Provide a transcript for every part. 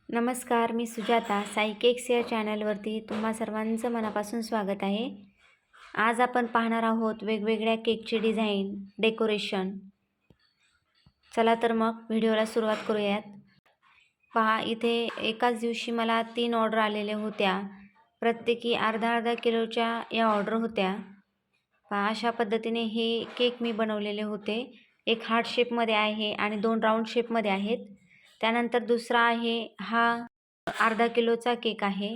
नमस्कार, मी सुजाता. साई केक्स या चॅनलवरती तुम्हा सर्वांचं मनापासून स्वागत आहे. आज आपण पाहणार आहोत वेगवेगळ्या केकची डिझाईन, डेकोरेशन. चला तर मग व्हिडिओला सुरुवात करूयात. पहा, इथे एकाच दिवशी मला 3 ऑर्डर आलेल्या होत्या. प्रत्येकी अर्धा किलोच्या या ऑर्डर होत्या. पहा, अशा पद्धतीने हे केक मी बनवलेले होते. एक हार्ट शेपमध्ये आहे आणि 2 राऊंड शेपमध्ये आहेत. त्यानंतर दुसरा आहे, हा अर्धा किलोचा केक आहे.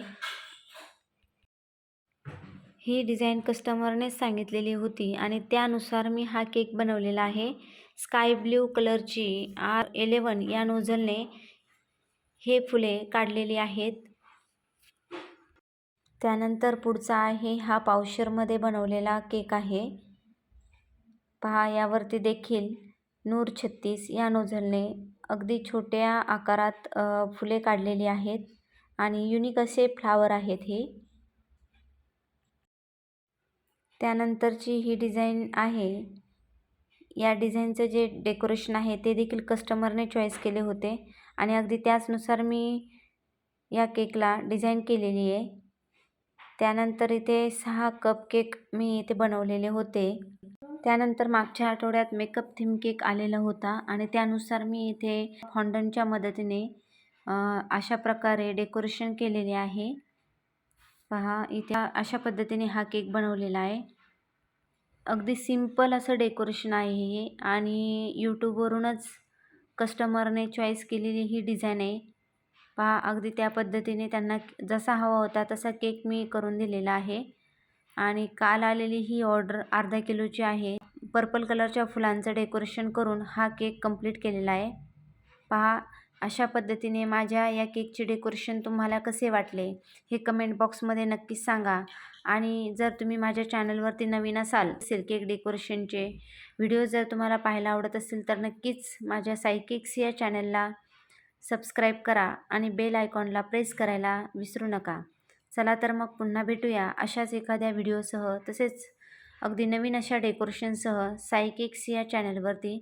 ही डिझाईन कस्टमरनेच सांगितलेली होती आणि त्यानुसार मी हा केक बनवलेला आहे. स्काय ब्ल्यू कलरची R11 या नोझलने हे फुले काढलेली आहेत. त्यानंतर पुढचा आहे, हा पावशेरमध्ये बनवलेला केक आहे. पहा, यावरती देखील नूर 36 या नोझलने अगदी छोट्या आकारात फुले काढलेली आहेत आणि युनिक असे फ्लावर आहेत हे. त्यानंतरची ही डिझाईन आहे. या डिझाईनचं जे डेकोरेशन आहे ते देखील कस्टमरने चॉईस केले होते आणि अगदी त्याचनुसार मी या केकला डिझाईन केलेली आहे. त्यानंतर इथे 6 कप केक मी इथे बनवलेले होते. त्यानंतर मागच्या आठवड्यात मेकअप थीम केक आलेला होता आणि त्यानुसार मी इथे फॉन्डंटच्या मदतीने अशा प्रकारे डेकोरेशन केलेले आहे. पहा, इथे अशा पद्धतीने हा केक बनवलेला आहे. अगदी सिंपल असं डेकोरेशन आहे हे आणि यूट्यूबवरूनच कस्टमरने चॉईस केलेली ही डिझाईन आहे. पहा, अगदी त्या पद्धतीने त्यांना जसा हवा होता तसा केक मी करून दिलेला आहे. आणि काल आलेली ही ऑर्डर अर्धा किलोची आहे. पर्पल कलरच्या फुलांचं डेकोरेशन करून हा केक कंप्लीट केलेला आहे. पहा, अशा पद्धतीने माझ्या या केकचे डेकोरेशन तुम्हाला कसे वाटले हे कमेंट बॉक्समध्ये नक्कीच सांगा. आणि जर तुम्ही माझ्या चॅनलवरती नवीन असाल केक डेकोरेशनचे व्हिडिओ जर तुम्हाला पाहायला आवडत असेल तर नक्कीच माझ्या साई केक्स या चॅनलला सबस्क्राईब करा आणि बेल आयकॉनला प्रेस करायला विसरू नका. चला तर मग पुन्हा भेटूया अशाच एखाद्या व्हिडिओसह, तसेच अगदी नवीन अशा डेकोरेशनसह साई केक्स या चॅनलवरती.